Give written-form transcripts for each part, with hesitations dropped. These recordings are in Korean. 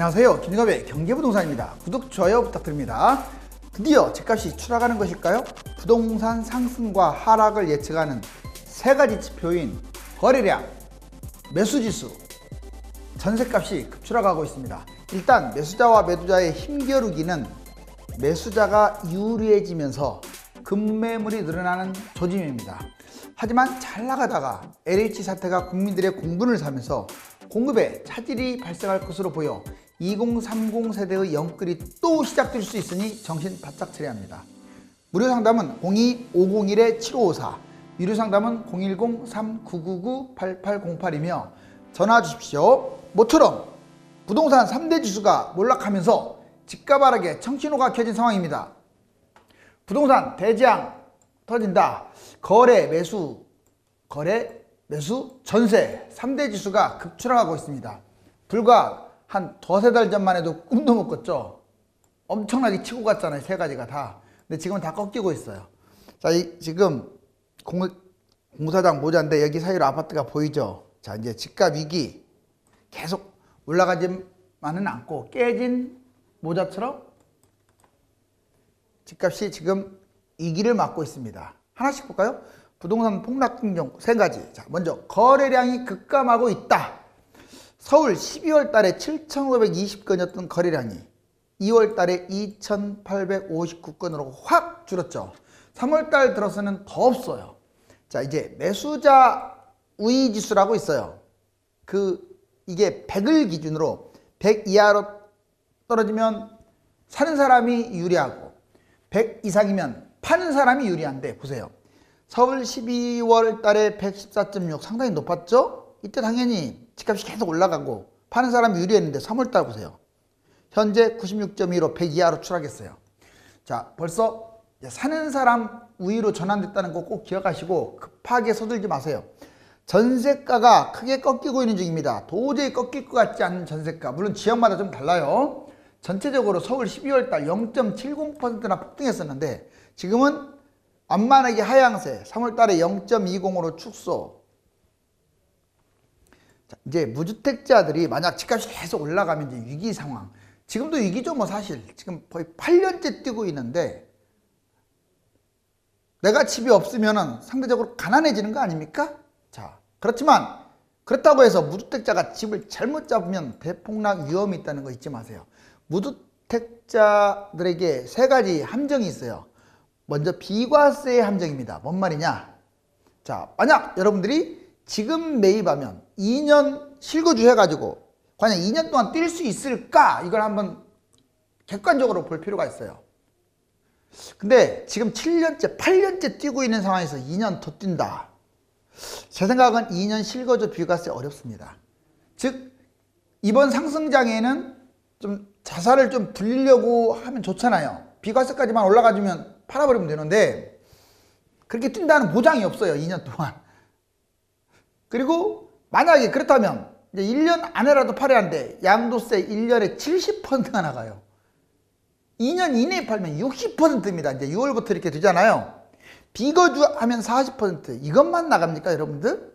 안녕하세요. 김진갑의 경제부동산입니다. 구독, 좋아요 부탁드립니다. 드디어 집값이 추락하는 것일까요? 부동산 상승과 하락을 예측하는 세 가지 지표인 거래량, 매수지수, 전셋값이 급추락하고 있습니다. 일단 매수자와 매도자의 힘겨루기는 매수자가 유리해지면서 급매물이 늘어나는 조짐입니다. 하지만 잘 나가다가 LH 사태가 국민들의 공분을 사면서 공급에 차질이 발생할 것으로 보여 2030 세대의 영끌이 또 시작될 수 있으니 정신 바짝 차려야 합니다. 무료 상담은 02-501-7554, 유료 상담은 010-3999-8808이며 전화 주십시오. 모처럼 부동산 3대 지수가 몰락하면서 집값 하락에 청신호가 켜진 상황입니다. 부동산 대재앙 터진다. 거래, 매수, 전세 3대 지수가 급추락하고 있습니다. 불과 한 두세 달 전만 해도 꿈도 못 꿨죠. 엄청나게 치고 갔잖아요. 세 가지가 다. 근데 지금은 다 꺾이고 있어요. 자, 지금 공사장 모자인데 여기 사이로 아파트가 보이죠. 자, 이제 집값 위기 계속 올라가지만은 않고 깨진 모자처럼 집값이 지금 위기를 맞고 있습니다. 하나씩 볼까요? 부동산 폭락 긍정 세 가지. 자, 먼저 거래량이 급감하고 있다. 서울 12월 달에 7,520건이었던 거래량이 2월 달에 2,859건으로 확 줄었죠. 3월 달 들어서는 더 없어요. 자, 이제 매수자 우위 지수라고 있어요. 이게 100을 기준으로 100 이하로 떨어지면 사는 사람이 유리하고 100 이상이면 파는 사람이 유리한데 보세요. 서울 12월 달에 114.6 상당히 높았죠? 이때 당연히 집값이 계속 올라가고 파는 사람이 유리했는데 3월 달 보세요. 현재 96.15 100 이하로 추락했어요. 자, 벌써 사는 사람 우위로 전환됐다는 거 꼭 기억하시고 급하게 서둘지 마세요. 전세가가 크게 꺾이고 있는 중입니다. 도저히 꺾일 것 같지 않은 전세가. 물론 지역마다 좀 달라요. 전체적으로 서울 12월 달 0.70%나 폭등했었는데 지금은 완만하게 하향세, 3월 달에 0.20으로 축소. 자, 이제 무주택자들이 만약 집값이 계속 올라가면 이제 위기 상황. 지금도 위기죠, 뭐 사실. 지금 거의 8년째 뛰고 있는데 내가 집이 없으면 상대적으로 가난해지는 거 아닙니까? 자, 그렇지만 그렇다고 해서 무주택자가 집을 잘못 잡으면 대폭락 위험이 있다는 거 잊지 마세요. 무주택자들에게 세 가지 함정이 있어요. 먼저 비과세의 함정입니다. 뭔 말이냐? 자, 만약 여러분들이 지금 매입하면 2년 실거주 해가지고 과연 2년 동안 뛸 수 있을까? 이걸 한번 객관적으로 볼 필요가 있어요. 근데 지금 7년째, 8년째 뛰고 있는 상황에서 2년 더 뛴다. 제 생각은 2년 실거주 비과세 어렵습니다. 즉, 이번 상승장에는 좀 자산을 좀 불리려고 하면 좋잖아요. 비과세까지만 올라가주면 팔아버리면 되는데 그렇게 뛴다는 보장이 없어요. 2년 동안. 그리고 만약에 그렇다면 이제 1년 안에라도 팔아야 하는데 양도세 1년에 70%가 나가요. 2년 이내에 팔면 60%입니다. 이제 6월부터 이렇게 되잖아요. 비거주하면 40%. 이것만 나갑니까, 여러분들?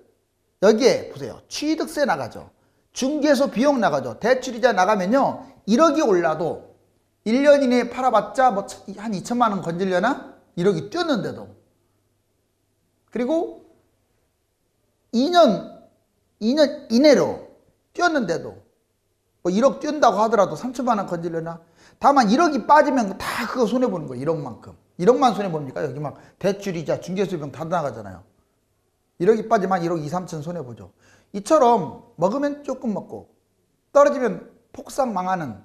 여기에 보세요. 취득세 나가죠. 중개소 비용 나가죠. 대출이자 나가면요. 1억이 올라도 1년 이내에 팔아봤자 뭐 한 2천만 원 건질려나? 1억이 뛰었는데도. 그리고 2년 이내로 뛰었는데도 뭐 1억 뛴다고 하더라도 3천만 원 건질려나? 다만 1억이 빠지면 다 그거 손해보는 거예요. 1억만큼. 1억만 손해봅니까? 여기 막 대출이자 중개소 비용 다 나가잖아요. 1억이 빠지면 1억 2, 3천 손해보죠. 이처럼 먹으면 조금 먹고 떨어지면 폭삭 망하는.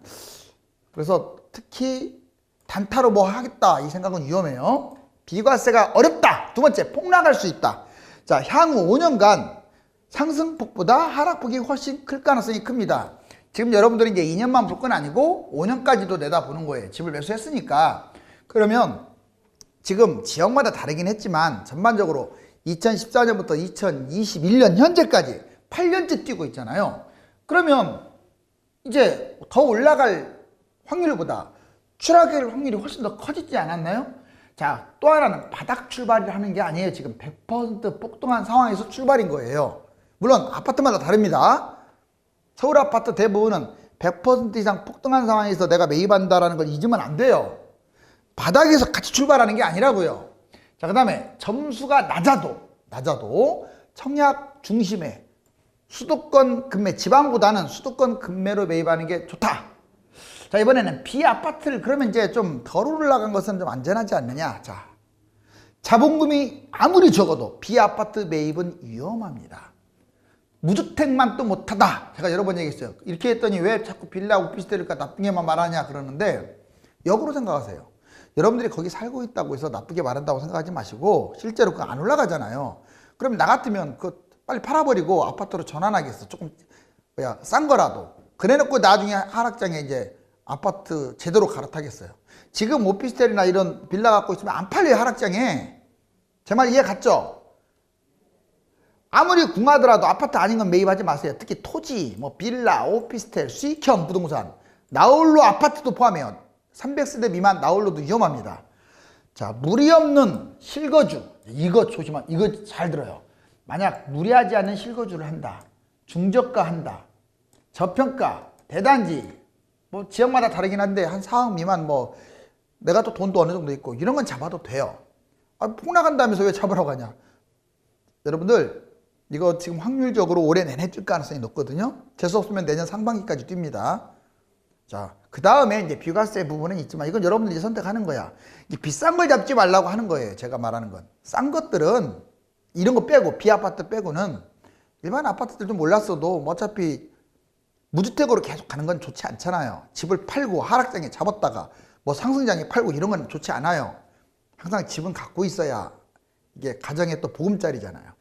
그래서 특히 단타로 뭐 하겠다 이 생각은 위험해요. 비과세가 어렵다. 두 번째, 폭락할 수 있다. 자, 향후 5년간 상승폭보다 하락폭이 훨씬 클 가능성이 큽니다. 지금 여러분들이 이제 2년만 볼 건 아니고 5년까지도 내다보는 거예요. 집을 매수했으니까. 그러면 지금 지역마다 다르긴 했지만 전반적으로 2014년부터 2021년 현재까지 8년째 뛰고 있잖아요. 그러면 이제 더 올라갈 확률보다 추락할 확률이 훨씬 더 커지지 않았나요? 자, 또 하나는 바닥 출발을 하는 게 아니에요. 지금 100% 폭등한 상황에서 출발인 거예요. 물론 아파트마다 다릅니다. 서울 아파트 대부분은 100% 이상 폭등한 상황에서 내가 매입한다라는 걸 잊으면 안 돼요. 바닥에서 같이 출발하는 게 아니라고요. 자, 그 다음에 점수가 낮아도 청약 중심의 수도권 금매, 지방보다는 수도권 금매로 매입하는 게 좋다. 자, 이번에는 비아파트를 그러면 이제 좀 덜 올라간 것은 좀 안전하지 않느냐. 자, 자본금이 아무리 적어도 비아파트 매입은 위험합니다. 무주택만 또 못하다. 제가 여러 번 얘기했어요. 이렇게 했더니 왜 자꾸 빌라 오피스텔일까 나쁜 게만 말하냐 그러는데 역으로 생각하세요. 여러분들이 거기 살고 있다고 해서 나쁘게 말한다고 생각하지 마시고 실제로 그거 안 올라가잖아요. 그럼 나 같으면 그 빨리 팔아버리고 아파트로 전환하겠어. 조금 싼 거라도. 그래놓고 나중에 하락장에 이제 아파트 제대로 갈아타겠어요. 지금 오피스텔이나 이런 빌라 갖고 있으면 안 팔려요, 하락장에. 제 말 이해 갔죠? 아무리 궁하더라도 아파트 아닌 건 매입하지 마세요. 특히 토지, 뭐 빌라, 오피스텔, 수익형 부동산, 나홀로 아파트도 포함해요. 300세대 미만 나홀로도 위험합니다. 자, 무리 없는 실거주. 이거 이거 잘 들어요. 만약 무리하지 않은 실거주를 한다. 중저가 한다. 저평가, 대단지. 뭐 지역마다 다르긴 한데 한 4억 미만 뭐 내가 또 돈도 어느 정도 있고 이런 건 잡아도 돼요. 아, 폭락한다면서 왜 잡으라고 하냐. 여러분들 이거 지금 확률적으로 올해 내내 뛸 가능성이 높거든요. 재수 없으면 내년 상반기까지 뜁니다. 자, 그 다음에 이제 비과세 부분은 있지만 이건 여러분들이 선택하는 거야. 이 비싼 걸 잡지 말라고 하는 거예요. 제가 말하는 건. 싼 것들은 이런 거 빼고 비아파트 빼고는 일반 아파트들 좀 올랐어도 뭐 어차피 무주택으로 계속 가는 건 좋지 않잖아요. 집을 팔고 하락장에 잡았다가 뭐 상승장에 팔고 이런 건 좋지 않아요. 항상 집은 갖고 있어야 이게 가정의 또 보금자리잖아요.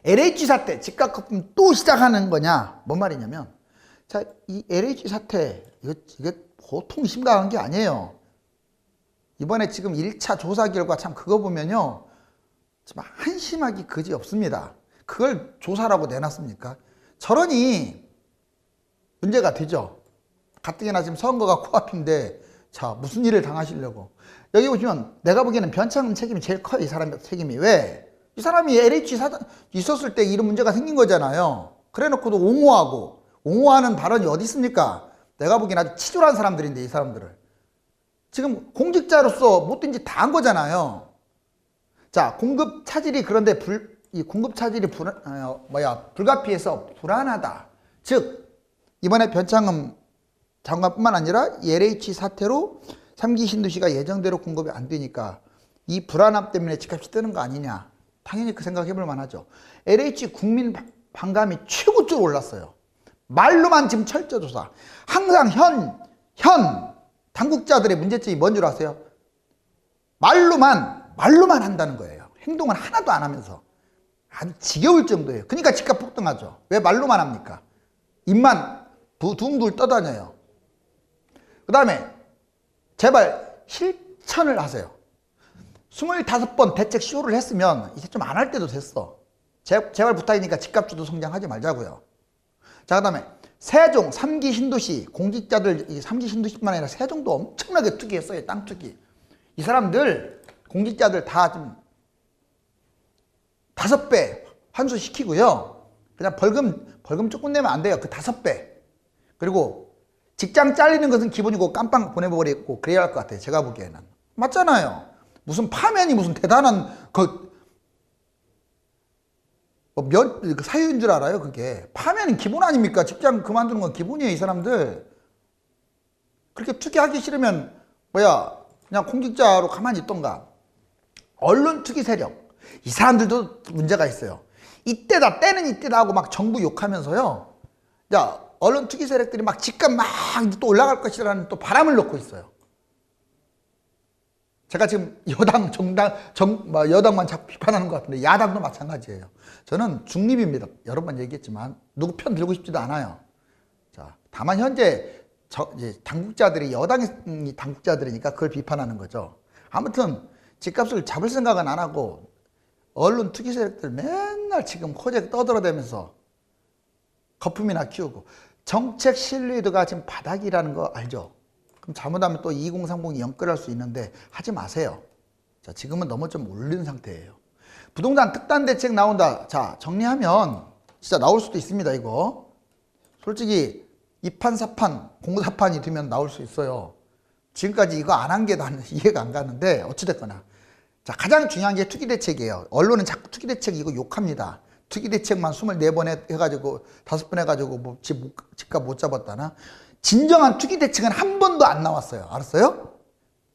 LH 사태, 집값 거품 또 시작하는 거냐? 뭔 말이냐면, 자, 이 LH 사태, 이게 보통 심각한 게 아니에요. 이번에 지금 1차 조사 결과 참 그거 보면요. 정말 한심하기 그지 없습니다. 그걸 조사라고 내놨습니까? 저러니 문제가 되죠. 가뜩이나 지금 선거가 코앞인데, 자, 무슨 일을 당하시려고. 여기 보시면 내가 보기에는 변창흠 책임이 제일 커요. 이 사람 책임이. 왜? 이 사람이 LH 있었을 때 이런 문제가 생긴 거잖아요. 그래 놓고도 옹호하는 발언이 어디 있습니까? 내가 보기엔 아주 치졸한 사람들인데 이 사람들을. 지금 공직자로서 못된 짓 다 한 거잖아요. 자, 공급 차질이 그런데 이 공급 차질이 불가피해서 불안하다. 즉, 이번에 변창흠 장관뿐만 아니라 LH 사태로 3기 신도시가 예정대로 공급이 안 되니까 이 불안함 때문에 집값이 뜨는 거 아니냐. 당연히 그 생각 해볼 만하죠. LH 국민 반감이 최고조로 올랐어요. 말로만 지금 철저조사. 항상 현 당국자들의 문제점이 뭔 줄 아세요? 말로만 한다는 거예요. 행동을 하나도 안 하면서. 아주 지겨울 정도예요. 그러니까 집값 폭등하죠. 왜 말로만 합니까? 입만 둥둥 떠다녀요. 그 다음에 제발 실천을 하세요. 25번 대책 쇼를 했으면 이제 좀 안 할 때도 됐어. 제발 부탁이니까 집값주도 성장하지 말자고요. 자, 그 다음에 세종 3기 신도시 공직자들 3기 신도시뿐만 아니라 세종도 엄청나게 투기했어요. 땅 투기. 이 사람들 공직자들 다 좀 5배 환수시키고요. 그냥 벌금 조금 내면 안 돼요. 그 5배. 그리고 직장 잘리는 것은 기본이고 깜빵 보내버리고 그래야 할 것 같아요. 제가 보기에는. 맞잖아요. 무슨 파면이 무슨 대단한 사유인 줄 알아요. 그게 파면은 기본 아닙니까? 직장 그만두는 건 기본이에요. 이 사람들 그렇게 투기하기 싫으면 그냥 공직자로 가만히 있던가. 언론 투기 세력 이 사람들도 문제가 있어요. 이때다 때는 이때다 하고 막 정부 욕하면서요. 야, 언론 투기 세력들이 막 집값 막 또 올라갈 것이라는 또 바람을 넣고 있어요. 제가 지금 여당만 자꾸 비판하는 것 같은데 야당도 마찬가지예요. 저는 중립입니다. 여러 번 얘기했지만 누구 편 들고 싶지도 않아요. 자, 다만 현재 이제 당국자들이 여당이 당국자들이니까 그걸 비판하는 거죠. 아무튼 집값을 잡을 생각은 안 하고 언론 투기 세력들 맨날 지금 호재 떠들어대면서 거품이나 키우고 정책 신뢰도가 지금 바닥이라는 거 알죠? 그럼 잘못하면 또 2030이 연끌할 수 있는데 하지 마세요. 자, 지금은 너무 좀 오른 상태예요. 부동산 특단 대책 나온다. 자, 정리하면 진짜 나올 수도 있습니다. 이거 솔직히 2판, 4판, 공사판이 되면 나올 수 있어요. 지금까지 이거 안 한 게 나는 이해가 안 가는데 어찌됐거나. 자, 가장 중요한 게 투기대책이에요. 언론은 자꾸 투기대책 이거 욕합니다. 투기대책만 24번 해가지고 5번 해가지고 뭐 집값 못 잡았다나. 진정한 투기대책은 한 번도 안 나왔어요. 알았어요?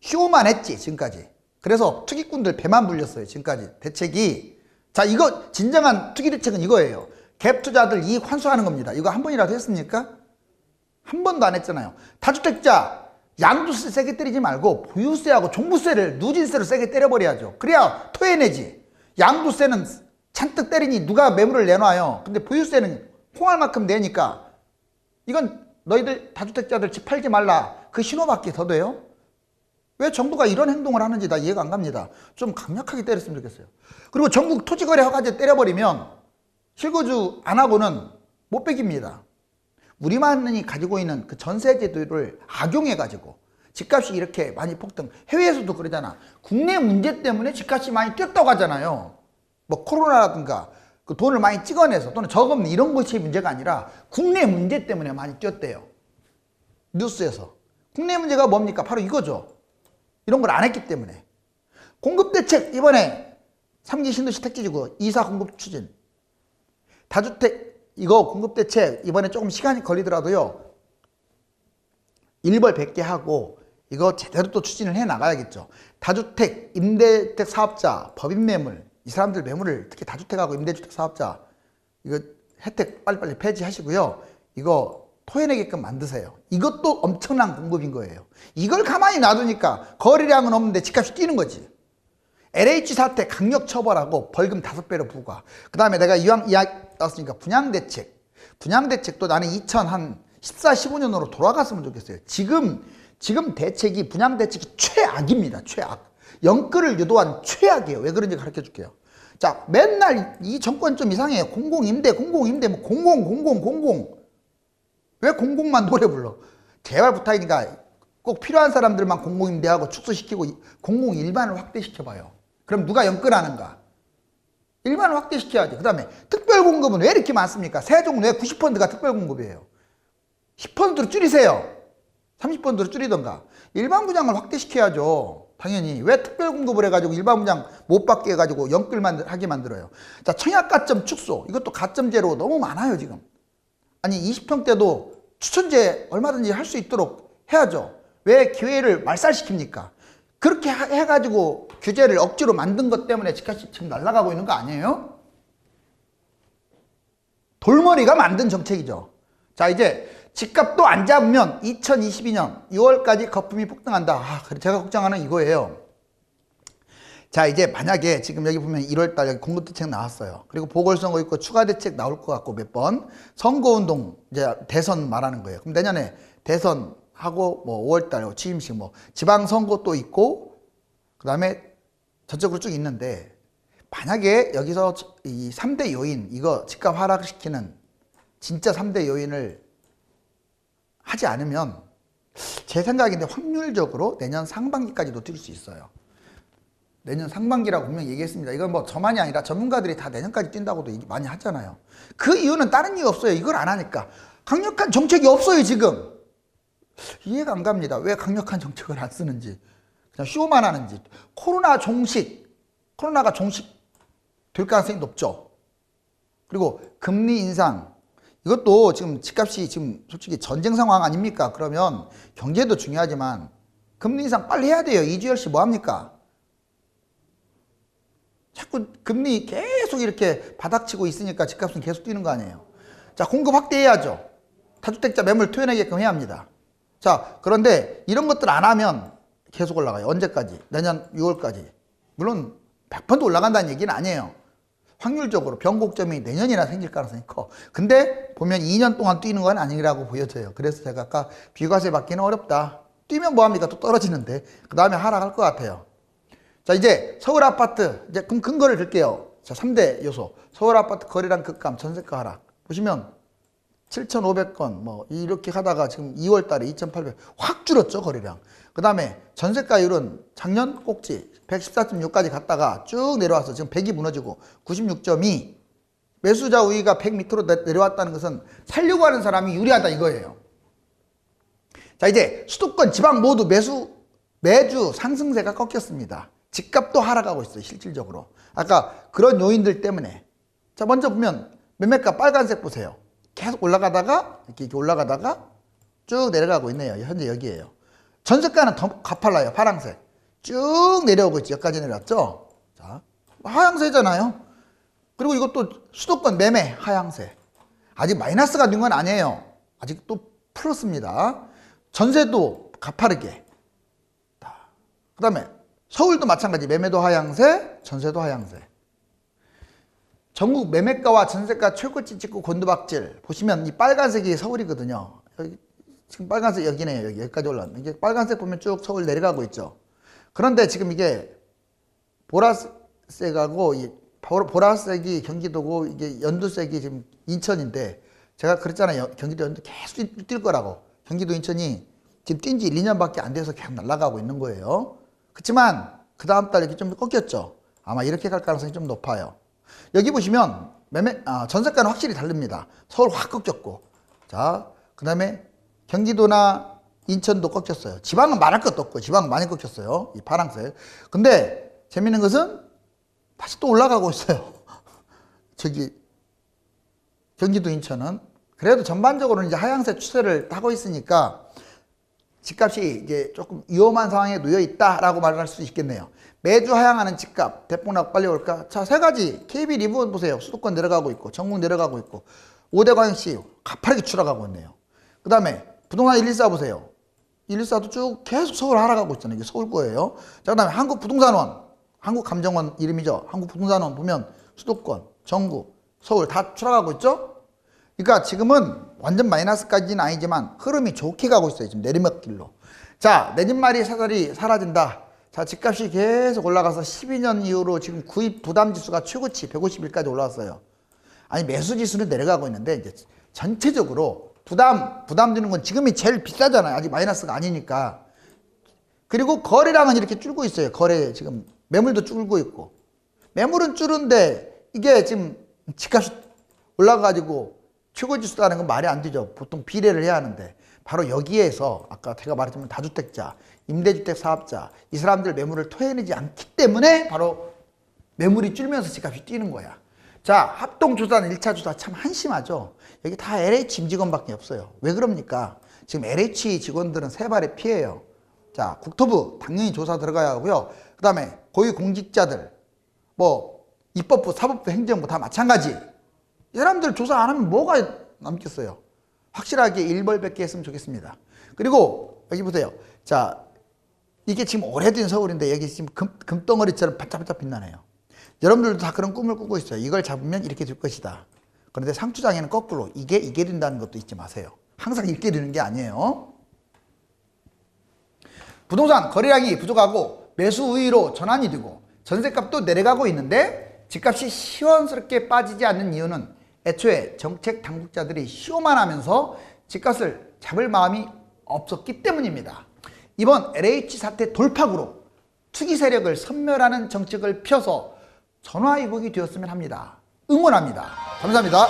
쇼만 했지 지금까지. 그래서 투기꾼들 배만 불렸어요 지금까지. 대책이. 자, 이거 진정한 투기대책은 이거예요. 갭 투자들 이익 환수하는 겁니다. 이거 한 번이라도 했습니까? 한 번도 안 했잖아요. 다주택자 양도세 세게 때리지 말고 보유세하고 종부세를 누진세로 세게 때려버려야죠. 그래야 토해내지. 양도세는 잔뜩 때리니 누가 매물을 내놔요. 근데 보유세는 콩알 만큼 내니까 이건 너희들 다주택자들 집 팔지 말라 그 신호밖에 더 돼요? 왜 정부가 이런 행동을 하는지 나 이해가 안 갑니다. 좀 강력하게 때렸으면 좋겠어요. 그리고 전국 토지거래 허가제 때려버리면 실거주 안 하고는 못 빼깁니다. 우리만이 가지고 있는 그 전세제도를 악용해가지고 집값이 이렇게 많이 폭등. 해외에서도 그러잖아. 국내 문제 때문에 집값이 많이 뛰었다고 하잖아요. 뭐 코로나라든가 그 돈을 많이 찍어내서 또는 저금리 이런 것이 문제가 아니라 국내 문제 때문에 많이 뛰었대요. 뉴스에서. 국내 문제가 뭡니까? 바로 이거죠. 이런 걸 안 했기 때문에. 공급대책 이번에 3기 신도시 택지지구 2사 공급 추진. 다주택 이거 공급대책 이번에 조금 시간이 걸리더라도요. 1벌 100개 하고 이거 제대로 또 추진을 해 나가야겠죠. 다주택, 임대주택 사업자, 법인 매물 이 사람들 매물을 특히 다주택하고 임대주택 사업자 이거 혜택 빨리빨리 폐지하시고요. 이거 토해내게끔 만드세요. 이것도 엄청난 공급인 거예요. 이걸 가만히 놔두니까 거래량은 없는데 집값이 뛰는 거지. LH 사태 강력 처벌하고 벌금 5배로 부과. 그 다음에 내가 이왕 이야기 나왔으니까 분양대책. 분양대책도 나는 2014, 15년으로 돌아갔으면 좋겠어요. 지금 대책이 분양대책이 최악입니다. 최악. 영끌을 유도한 최악이에요. 왜 그런지 가르쳐 줄게요. 자, 맨날 이 정권 좀 이상해요. 공공임대, 뭐 공공. 왜 공공만 노래 불러? 제발 부탁이니까 꼭 필요한 사람들만 공공임대하고 축소시키고 공공 일반을 확대시켜봐요. 그럼 누가 영끌하는가? 일반을 확대시켜야지. 그 다음에 특별공급은 왜 이렇게 많습니까? 세종은 왜 90%가 특별공급이에요? 10%로 줄이세요. 30%로 줄이던가. 일반 분양을 확대시켜야죠. 당연히. 왜 특별공급을 해가지고 일반 분양 못 받게 해가지고 영끌만 하게 만들어요? 자, 청약가점 축소. 이것도 가점제로 너무 많아요, 지금. 아니, 20평대도 추천제 얼마든지 할 수 있도록 해야죠. 왜 기회를 말살시킵니까? 그렇게 해가지고 규제를 억지로 만든 것 때문에 집값이 지금 날아가고 있는 거 아니에요? 돌머리가 만든 정책이죠. 자, 이제 집값도 안 잡으면 2022년 6월까지 거품이 폭등한다. 아, 제가 걱정하는 이거예요. 자, 이제 만약에 지금 여기 보면 1월달 여기 공급대책 나왔어요. 그리고 보궐선거 있고 추가대책 나올 것 같고 몇 번. 선거운동, 이제 대선 말하는 거예요. 그럼 내년에 대선하고 뭐 5월달 취임식 뭐 지방선거 또 있고 그 다음에 전적으로 쭉 있는데 만약에 여기서 이 3대 요인, 이거 집값 하락시키는 진짜 3대 요인을 하지 않으면 제 생각인데 확률적으로 내년 상반기까지도 뛸 수 있어요. 내년 상반기라고 분명히 얘기했습니다. 이건 뭐 저만이 아니라 전문가들이 다 내년까지 뛴다고도 얘기 많이 하잖아요. 그 이유는 다른 이유 없어요. 이걸 안 하니까. 강력한 정책이 없어요, 지금. 이해가 안 갑니다. 왜 강력한 정책을 안 쓰는지. 그냥 쇼만 하는지. 코로나가 종식 될 가능성이 높죠. 그리고 금리 인상. 이것도 지금 집값이 지금 솔직히 전쟁 상황 아닙니까? 그러면 경제도 중요하지만 금리 인상 빨리 해야 돼요. 이주열 씨 뭐 합니까? 자꾸 금리 계속 이렇게 바닥치고 있으니까 집값은 계속 뛰는 거 아니에요. 자, 공급 확대해야죠. 다주택자 매물 토해내게끔 해야 합니다. 자, 그런데 이런 것들 안 하면 계속 올라가요. 언제까지? 내년 6월까지. 물론 100% 올라간다는 얘기는 아니에요. 확률적으로 변곡점이 내년이나 생길 가능성이 커. 근데 보면 2년 동안 뛰는 건 아니라고 보여져요. 그래서 제가 아까 비과세 받기는 어렵다. 뛰면 뭐합니까? 또 떨어지는데. 그 다음에 하락할 것 같아요. 자, 이제 서울 아파트, 이제 그럼 근거를 들게요. 자, 3대 요소. 서울 아파트 거래량 급감, 전세가 하락. 보시면 7,500건 뭐 이렇게 하다가 지금 2월 달에 2,800 확 줄었죠, 거래량. 그 다음에 전세가율은 작년 꼭지 114.6까지 갔다가 쭉 내려와서 지금 100이 무너지고 96.2. 매수자 우위가 100 밑으로 내려왔다는 것은 살려고 하는 사람이 유리하다 이거예요. 자, 이제 수도권 지방 모두 매주 상승세가 꺾였습니다. 집값도 하락하고 있어요, 실질적으로. 아까 그런 요인들 때문에. 자, 먼저 보면 매매가 빨간색 보세요. 계속 올라가다가 이렇게 올라가다가 쭉 내려가고 있네요. 현재 여기에요. 전세가는 더 가팔라요. 파란색. 쭉 내려오고 있죠. 여기까지 내려왔죠. 자, 하향세잖아요. 그리고 이것도 수도권 매매 하향세. 아직 마이너스가 된 건 아니에요. 아직 또 플러스입니다. 전세도 가파르게. 그 다음에 서울도 마찬가지. 매매도 하향세, 전세도 하향세. 전국 매매가와 전세가 최고치 찍고 곤두박질. 보시면 이 빨간색이 서울이거든요. 여기, 지금 빨간색 여기네요. 여기까지 올라왔네. 이게 빨간색 보면 쭉 서울 내려가고 있죠. 그런데 지금 이게 보라색하고 보라색이 경기도고 이게 연두색이 지금 인천인데 제가 그랬잖아요. 경기도 연두 계속 뛸 거라고. 경기도 인천이 지금 뛴 지 1, 2년밖에 안 돼서 계속 날아가고 있는 거예요. 그렇지만 그 다음 달 이렇게 좀 꺾였죠. 아마 이렇게 갈 가능성이 좀 높아요. 여기 보시면 전세가는 확실히 다릅니다. 서울 확 꺾였고, 자, 그 다음에 경기도나 인천도 꺾였어요. 지방은 말할 것도 없고 지방은 많이 꺾였어요. 이 파란색. 근데 재밌는 것은 다시 또 올라가고 있어요. 저기 경기도 인천은 그래도 전반적으로는 이제 하향세 추세를 타고 있으니까 집값이 이제 조금 위험한 상황에 놓여 있다라고 말할 수 있겠네요. 매주 하향하는 집값, 대폭락 빨리 올까? 자, 세 가지. KB 리본 보세요. 수도권 내려가고 있고, 전국 내려가고 있고, 5대 광역시 가파르게 추락하고 있네요. 그 다음에 부동산 114 보세요. 114도 쭉 계속 서울 하락하고 있잖아요. 이게 서울 거예요. 자, 그 다음에 한국부동산원, 한국감정원 이름이죠. 한국부동산원 보면 수도권, 전국, 서울 다 추락하고 있죠? 그러니까 지금은 완전 마이너스까지는 아니지만 흐름이 좋게 가고 있어요. 지금 내리막길로. 자, 내 집 마리 사다리 사라진다. 자, 집값이 계속 올라가서 12년 이후로 지금 구입 부담 지수가 최고치 151까지 올라왔어요. 아니, 매수 지수는 내려가고 있는데 이제 전체적으로 부담 드는 건 지금이 제일 비싸잖아요. 아직 마이너스가 아니니까. 그리고 거래량은 이렇게 줄고 있어요. 거래 지금 매물도 줄고 있고. 매물은 줄은데 이게 지금 집값이 올라가가지고 최고지수라는 건 말이 안 되죠. 보통 비례를 해야 하는데 바로 여기에서 아까 제가 말했지만 다주택자, 임대주택 사업자 이 사람들 매물을 토해내지 않기 때문에 바로 매물이 줄면서 집값이 뛰는 거야. 자, 합동조사는 1차 조사 참 한심하죠. 여기 다 LH 임직원밖에 없어요. 왜 그럽니까? 지금 LH 직원들은 세발의 피해예요. 자, 국토부 당연히 조사 들어가야 하고요. 그 다음에 고위공직자들, 입법부, 사법부, 행정부 다 마찬가지. 이 사람들 조사 안 하면 뭐가 남겠어요? 확실하게 일벌백계 했으면 좋겠습니다. 그리고 여기 보세요. 자, 이게 지금 오래된 서울인데 여기 지금 금덩어리처럼 반짝반짝 빛나네요. 여러분들도 다 그런 꿈을 꾸고 있어요. 이걸 잡으면 이렇게 될 것이다. 그런데 상투장에는 거꾸로 이게 된다는 것도 잊지 마세요. 항상 이렇게 되는 게 아니에요. 부동산 거래량이 부족하고 매수 우위로 전환이 되고 전세값도 내려가고 있는데 집값이 시원스럽게 빠지지 않는 이유는 애초에 정책 당국자들이 쇼만 하면서 집값을 잡을 마음이 없었기 때문입니다. 이번 LH 사태 돌파구로 투기 세력을 섬멸하는 정책을 펴서 전화위복이 되었으면 합니다. 응원합니다. 감사합니다.